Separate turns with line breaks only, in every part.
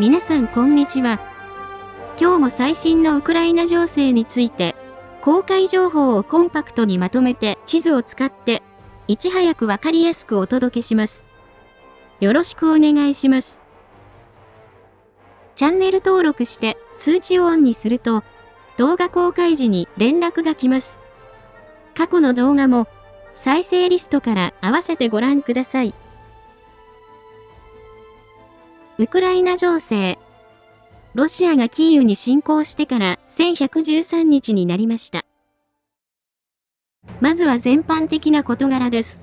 皆さんこんにちは。今日も最新のウクライナ情勢について、公開情報をコンパクトにまとめて地図を使って、いち早くわかりやすくお届けします。よろしくお願いします。チャンネル登録して通知をオンにすると、動画公開時に連絡が来ます。過去の動画も再生リストから合わせてご覧ください。ウクライナ情勢。ロシアがキーウに侵攻してから1113日になりました。まずは全般的な事柄です。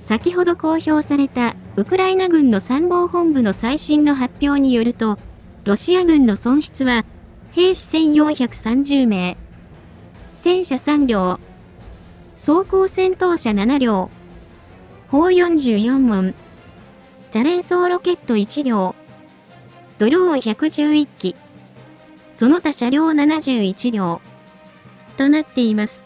先ほど公表されたウクライナ軍の参謀本部の最新の発表によると、ロシア軍の損失は兵士1430名、戦車3両、装甲戦闘車7両、砲44門、多連装ロケット1両、ドローン111機、その他車両71両、となっています。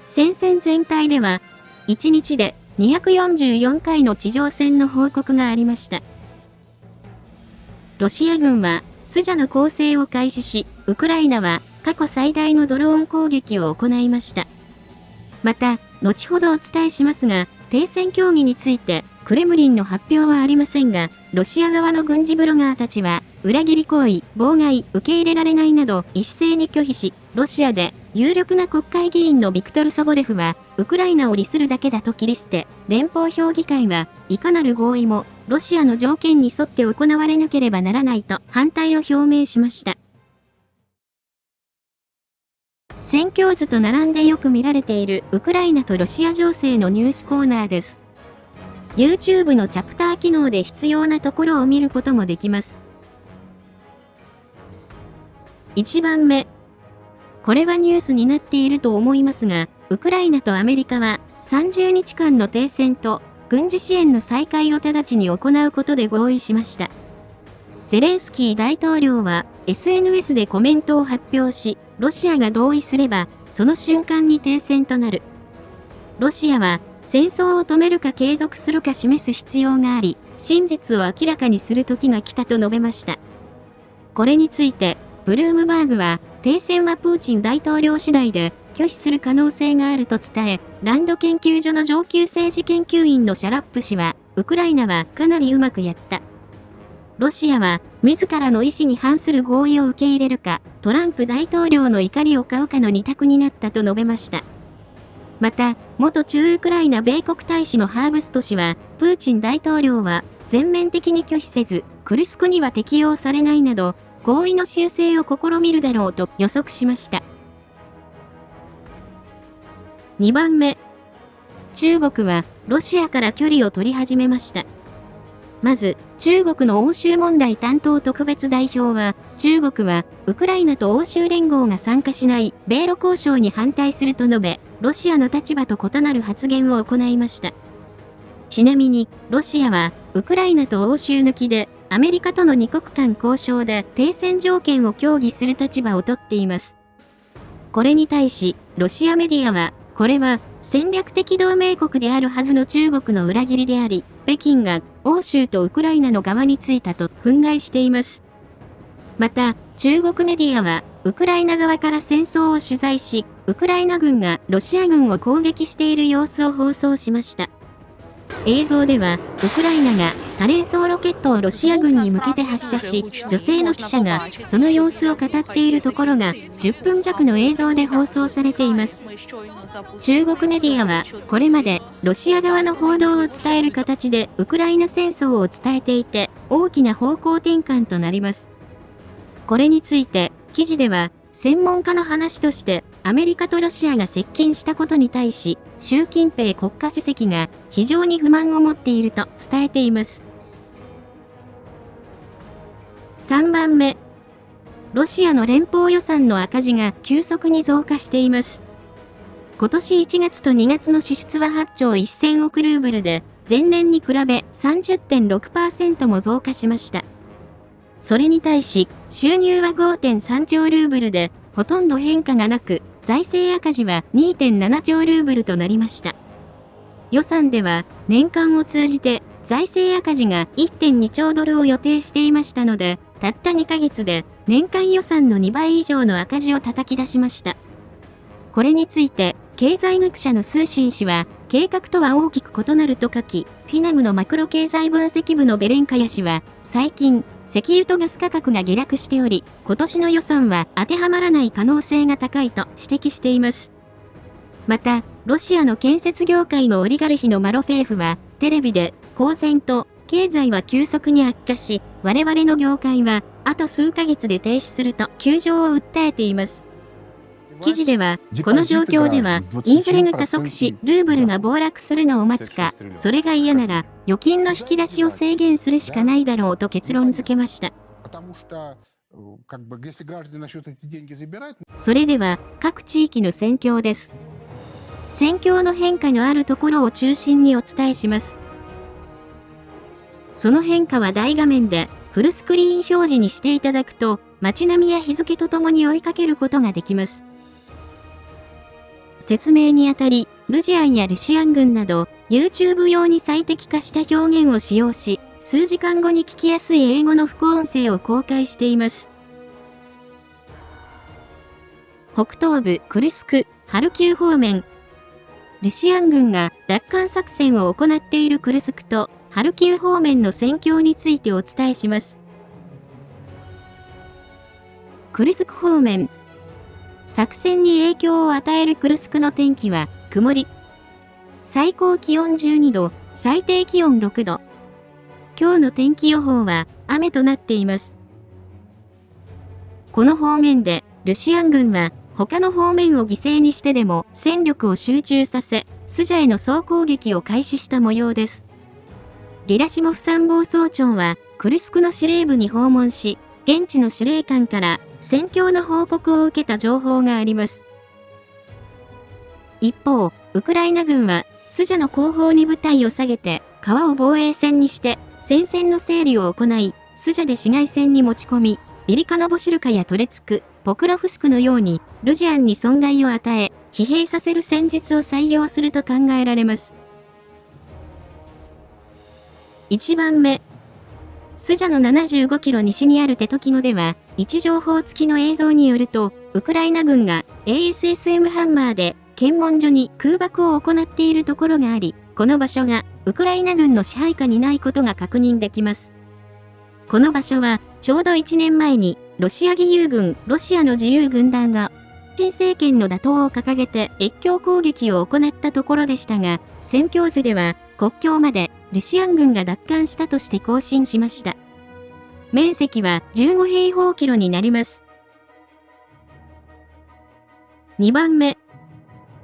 戦線全体では、1日で244回の地上戦の報告がありました。ロシア軍は、スジャの攻勢を開始し、ウクライナは過去最大のドローン攻撃を行いました。また、後ほどお伝えしますが、停戦協議について、クレムリンの発表はありませんが、ロシア側の軍事ブロガーたちは、裏切り行為、妨害、受け入れられないなど一斉に拒否し、ロシアで有力な国会議員のビクトル・ソボレフは、ウクライナを利するだけだと切り捨て、連邦評議会はいかなる合意も、ロシアの条件に沿って行われなければならないと反対を表明しました。戦況図と並んでよく見られているウクライナとロシア情勢のニュースコーナーです。YouTube のチャプター機能で必要なところを見ることもできます。1番目。これはニュースになっていると思いますが、ウクライナとアメリカは30日間の停戦と軍事支援の再開を直ちに行うことで合意しました。ゼレンスキー大統領は SNS でコメントを発表し、ロシアが同意すれば、その瞬間に停戦となる。ロシアは戦争を止めるか継続するか示す必要があり、真実を明らかにする時が来たと述べました。これについて、ブルームバーグは、停戦はプーチン大統領次第で拒否する可能性があると伝え、ランド研究所の上級政治研究員のシャラップ氏は、ウクライナはかなりうまくやった。ロシアは、自らの意思に反する合意を受け入れるか、トランプ大統領の怒りを買うかの二択になったと述べました。また、元駐ウクライナ米国大使のハーブスト氏は、プーチン大統領は全面的に拒否せず、クルスクには適用されないなど、合意の修正を試みるだろうと予測しました。2番目。中国はロシアから距離を取り始めました。まず、中国の欧州問題担当特別代表は、中国はウクライナと欧州連合が参加しない米ロ交渉に反対すると述べ、ロシアの立場と異なる発言を行いました。ちなみに、ロシアはウクライナと欧州抜きで、アメリカとの二国間交渉で停戦条件を協議する立場をとっています。これに対し、ロシアメディアは、これは戦略的同盟国であるはずの中国の裏切りであり、北京が欧州とウクライナの側についたと憤慨しています。また、中国メディアは、ウクライナ側から戦争を取材し、ウクライナ軍がロシア軍を攻撃している様子を放送しました。映像では、ウクライナが多連装ロケットをロシア軍に向けて発射し、女性の記者がその様子を語っているところが10分弱の映像で放送されています。中国メディアは、これまでロシア側の報道を伝える形でウクライナ戦争を伝えていて、大きな方向転換となります。これについて、記事では、専門家の話として、アメリカとロシアが接近したことに対し、習近平国家主席が非常に不満を持っていると伝えています。3番目。ロシアの連邦予算の赤字が急速に増加しています。今年1月と2月の支出は8兆1000億ルーブルで、前年に比べ 30.6% も増加しました。それに対し、収入は 5.3 兆ルーブルで、ほとんど変化がなく、財政赤字は 2.7 兆ルーブルとなりました。予算では、年間を通じて財政赤字が 1.2 兆ドルを予定していましたので、たった2ヶ月で年間予算の2倍以上の赤字を叩き出しました。これについて、経済学者のスーシン氏は、計画とは大きく異なると書き、フィナムのマクロ経済分析部のベレンカヤ氏は、最近、石油とガス価格が下落しており、今年の予算は当てはまらない可能性が高いと指摘しています。また、ロシアの建設業界のオリガルヒのマロフェーフは、テレビで、公然と、経済は急速に悪化し、我々の業界は、あと数ヶ月で停止すると、窮状を訴えています。記事では、この状況では、インフレが加速し、ルーブルが暴落するのを待つか、それが嫌なら、預金の引き出しを制限するしかないだろうと結論付けました。それでは、各地域の戦況です。戦況の変化のあるところを中心にお伝えします。その変化は大画面で、フルスクリーン表示にしていただくと、街並みや日付とともに追いかけることができます。説明にあたり、ルジアンやルシアン軍など、YouTube 用に最適化した表現を使用し、数時間後に聞きやすい英語の副音声を公開しています。北東部クルスク、ハルキウ方面。ルシアン軍が奪還作戦を行っているクルスクと、ハルキウ方面の戦況についてお伝えします。クルスク方面。作戦に影響を与えるクルスクの天気は、曇り。最高気温12度、最低気温6度。今日の天気予報は、雨となっています。この方面で、ルシアン軍は、他の方面を犠牲にしてでも、戦力を集中させ、スジャへの総攻撃を開始した模様です。ゲラシモフ参謀総長は、クルスクの司令部に訪問し、現地の司令官から、戦況の報告を受けた情報があります。一方、ウクライナ軍は、スジャの後方に部隊を下げて、川を防衛線にして、戦線の整理を行い、スジャで市街戦に持ち込み、ビリカノボシルカやトレツク、ポクロフスクのように、ルジアンに損害を与え、疲弊させる戦術を採用すると考えられます。1番目。スジャの75キロ西にあるテトキノでは、位置情報付きの映像によると、ウクライナ軍が ASSM ハンマーで検問所に空爆を行っているところがあり、この場所がウクライナ軍の支配下にないことが確認できます。この場所は、ちょうど1年前に、ロシア義勇軍、ロシアの自由軍団が、新政権の打倒を掲げて越境攻撃を行ったところでしたが、戦況図では、国境まで、ルシアン軍が奪還したとして更新しました。面積は15平方キロになります。2番目。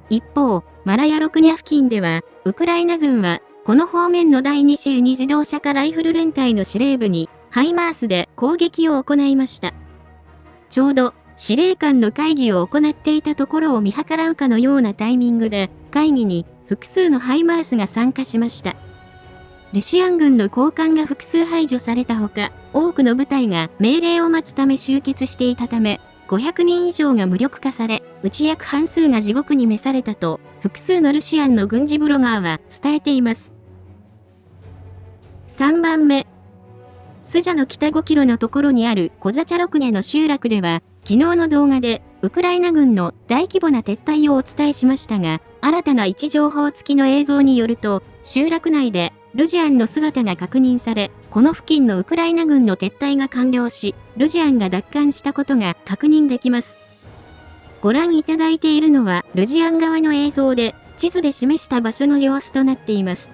一方、マラヤロクニャ付近では、ウクライナ軍は、この方面の第22自動車化ライフル連隊の司令部に、ハイマースで攻撃を行いました。ちょうど、司令官の会議を行っていたところを見計らうかのようなタイミングで、会議に複数のハイマースが参加しました。ルシアン軍の高官が複数排除されたほか、多くの部隊が命令を待つため集結していたため、500人以上が無力化され、内約半数が地獄に召されたと、複数のルシアンの軍事ブロガーは伝えています。3番目。スジャの北5キロのところにあるコザチャロクネの集落では、昨日の動画で、ウクライナ軍の大規模な撤退をお伝えしましたが、新たな位置情報付きの映像によると、集落内で、ルジアンの姿が確認され、この付近のウクライナ軍の撤退が完了し、ルジアンが奪還したことが確認できます。ご覧いただいているのは、ルジアン側の映像で、地図で示した場所の様子となっています。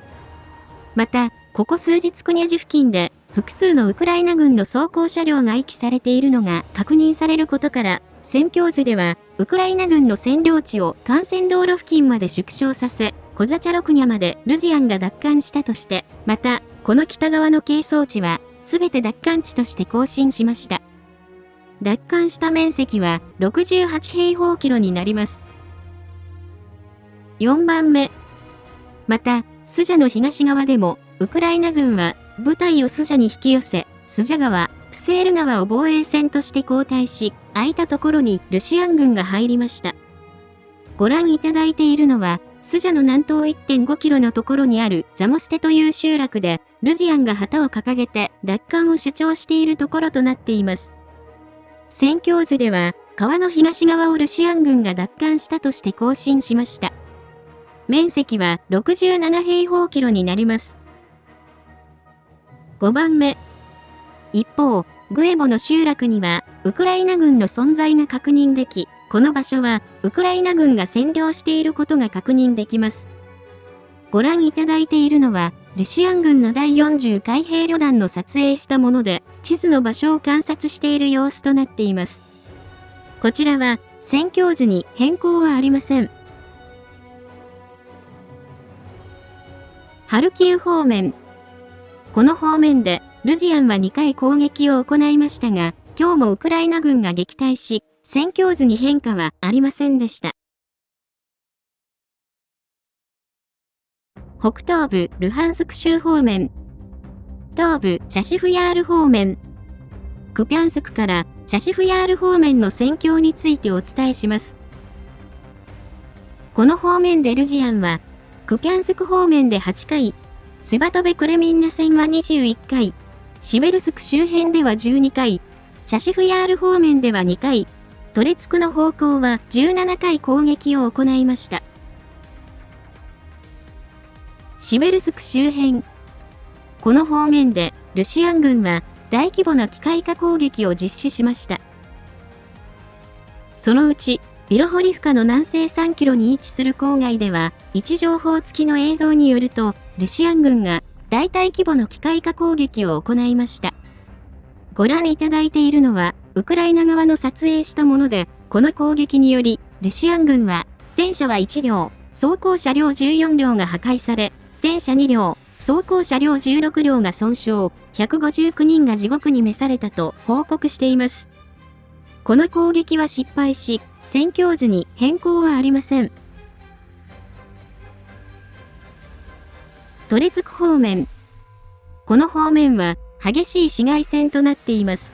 また、ここ数日クニャジ付近で、複数のウクライナ軍の装甲車両が遺棄されているのが確認されることから、戦況図では、ウクライナ軍の占領地を幹線道路付近まで縮小させ、コザチャロクニャまでルジアンが奪還したとして、また、この北側の係争地は、すべて奪還地として更新しました。奪還した面積は68平方キロになります。4番目。また、スジャの東側でも、ウクライナ軍は部隊をスジャに引き寄せ、スジャ川、プセール川を防衛線として交代し、空いたところにルシアン軍が入りました。ご覧いただいているのは、スジャの南東 1.5 キロのところにあるザモステという集落で、ルジアンが旗を掲げて奪還を主張しているところとなっています。戦況図では、川の東側をルシアン軍が奪還したとして更新しました。面積は67平方キロになります。5番目。一方、グエボの集落には、ウクライナ軍の存在が確認でき、この場所は、ウクライナ軍が占領していることが確認できます。ご覧いただいているのは、ルシアン軍の第40海兵旅団の撮影したもので、地図の場所を観察している様子となっています。こちらは、戦況図に変更はありません。ハルキウ方面。この方面で、ルジアンは2回攻撃を行いましたが、今日もウクライナ軍が撃退し、戦況図に変化はありませんでした。北東部ルハンスク州方面。東部チャシフヤール方面。クピャンスクからチャシフヤール方面の戦況についてお伝えします。この方面でルジアンは、クピャンスク方面で8回、スバトベ・クレミンナ戦は21回、シベルスク周辺では12回、チャシフヤール方面では2回、トレツクの方向は17回攻撃を行いました。シベルスク周辺。この方面でルシアン軍は大規模な機械化攻撃を実施しました。そのうち、ビロホリフカの南西3キロに位置する郊外では、位置情報付きの映像によると、ルシアン軍が大体規模の機械化攻撃を行いました。ご覧いただいているのは、ウクライナ側の撮影したもので、この攻撃により、ルシアン軍は、戦車は1両、装甲車両14両が破壊され、戦車2両、装甲車両16両が損傷、159人が地獄に召されたと報告しています。この攻撃は失敗し、戦況図に変更はありません。トレツク方面。この方面は激しい市街戦となっています。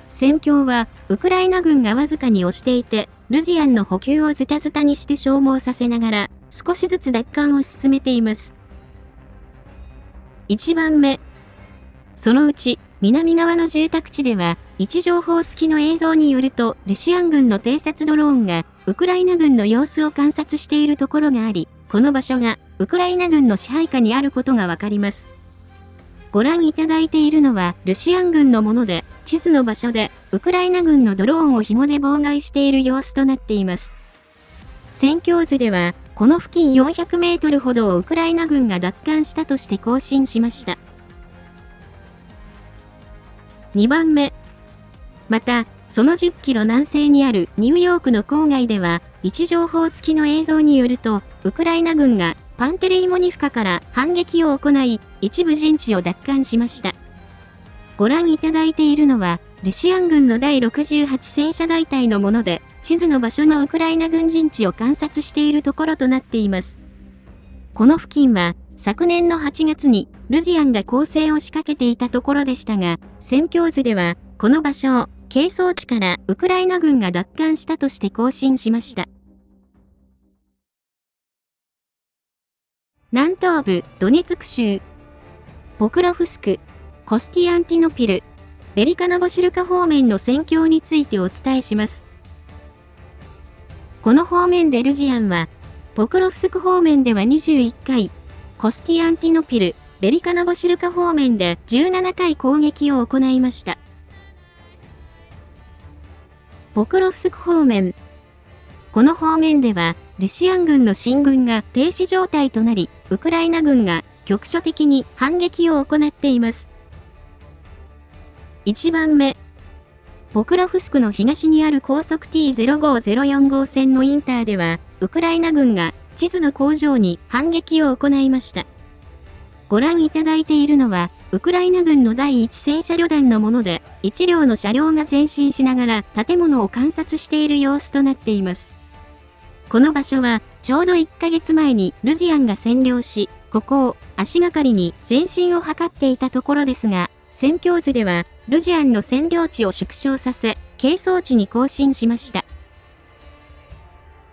戦況はウクライナ軍がわずかに押していて、ルジアンの補給をズタズタにして消耗させながら、少しずつ奪還を進めています。1番目。そのうち、南側の住宅地では、位置情報付きの映像によると、ルシアン軍の偵察ドローンが、ウクライナ軍の様子を観察しているところがあり、この場所が、ウクライナ軍の支配下にあることがわかります。ご覧いただいているのは、ルシアン軍のもので、地図の場所で、ウクライナ軍のドローンを紐で妨害している様子となっています。戦況図では、この付近400メートルほどをウクライナ軍が奪還したとして更新しました。2番目。また、その10キロ南西にあるニューヨークの郊外では、位置情報付きの映像によると、ウクライナ軍がパンテレイモニフカから反撃を行い、一部陣地を奪還しました。ご覧いただいているのは、ルシアン軍の第68戦車大隊のもので、地図の場所のウクライナ軍陣地を観察しているところとなっています。この付近は、昨年の8月にルジアンが攻勢を仕掛けていたところでしたが、戦況図では、この場所を係争地からウクライナ軍が奪還したとして更新しました。南東部ドネツク州、ポクロフスク、コスティアンティノピル、ベリカノボシルカ方面の戦況についてお伝えします。この方面でルジアンは、ポクロフスク方面では21回、コスティアンティノピル、ベリカノボシルカ方面で17回攻撃を行いました。ポクロフスク方面。この方面では、ルシアン軍の進軍が停止状態となり、ウクライナ軍が局所的に反撃を行っています。1番目。ポクロフスクの東にある高速 T0504 号線のインターでは、ウクライナ軍が地図の工場に反撃を行いました。ご覧いただいているのは、ウクライナ軍の第1戦車旅団のもので、1両の車両が前進しながら建物を観察している様子となっています。この場所は、ちょうど1ヶ月前にルジアンが占領し、ここを足がかりに前進を図っていたところですが、戦況図では、ルジアンの占領地を縮小させ、係争地に更新しました。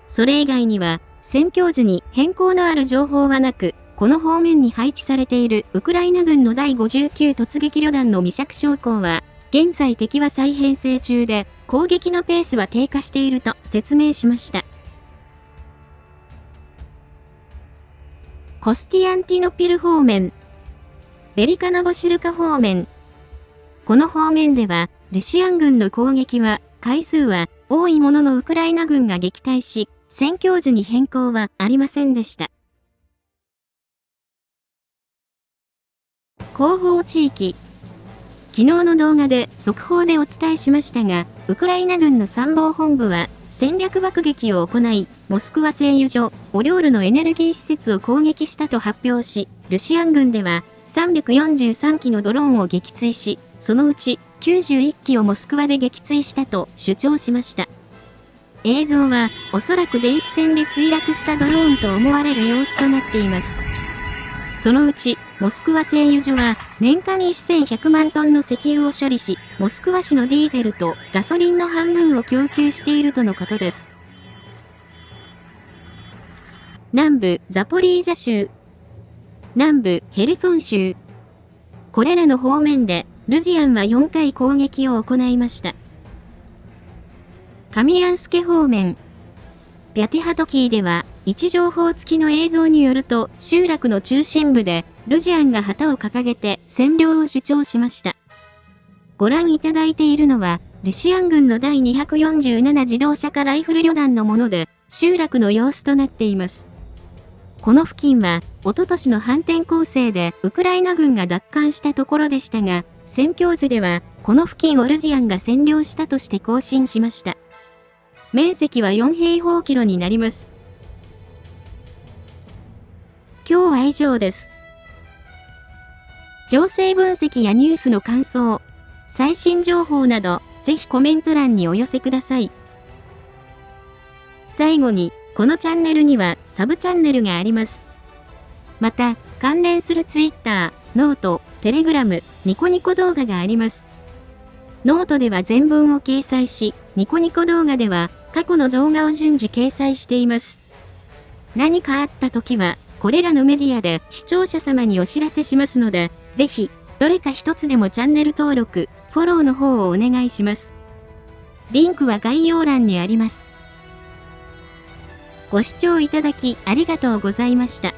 それ以外には、戦況図に変更のある情報はなく、この方面に配置されているウクライナ軍の第59突撃旅団の未釈将校は、現在敵は再編成中で、攻撃のペースは低下していると説明しました。コスティアンティノピル方面、ベリカノボシルカ方面。この方面では、ルシアン軍の攻撃は、回数は多いもののウクライナ軍が撃退し、戦況図に変更はありませんでした。後方地域。昨日の動画で速報でお伝えしましたが、ウクライナ軍の参謀本部は戦略爆撃を行い、モスクワ製油所、オリョールのエネルギー施設を攻撃したと発表し、ルシアン軍では343機のドローンを撃墜し、そのうち91機をモスクワで撃墜したと主張しました。映像はおそらく電子戦で墜落したドローンと思われる様子となっています。そのうち、モスクワ製油所は年間1100万トンの石油を処理し、モスクワ市のディーゼルとガソリンの半分を供給しているとのことです。南部ザポリージャ州、南部ヘルソン州。これらの方面でルジアンは4回攻撃を行いました。カミアンスケ方面。ビャティハトキーでは、位置情報付きの映像によると、集落の中心部で、ルジアンが旗を掲げて占領を主張しました。ご覧いただいているのは、ルシアン軍の第247自動車化ライフル旅団のもので、集落の様子となっています。この付近は、おととしの反転攻勢でウクライナ軍が奪還したところでしたが、戦況図では、この付近をルジアンが占領したとして更新しました。面積は4平方キロになります。今日は以上です。情勢分析やニュースの感想、最新情報など、ぜひコメント欄にお寄せください。最後に、このチャンネルにはサブチャンネルがあります。また、関連するツイッター、ノート、テレグラム、ニコニコ動画があります。ノートでは全文を掲載し、ニコニコ動画では過去の動画を順次掲載しています。何かあった時は、これらのメディアで視聴者様にお知らせしますので、ぜひ、どれか一つでもチャンネル登録、フォローの方をお願いします。リンクは概要欄にあります。ご視聴いただきありがとうございました。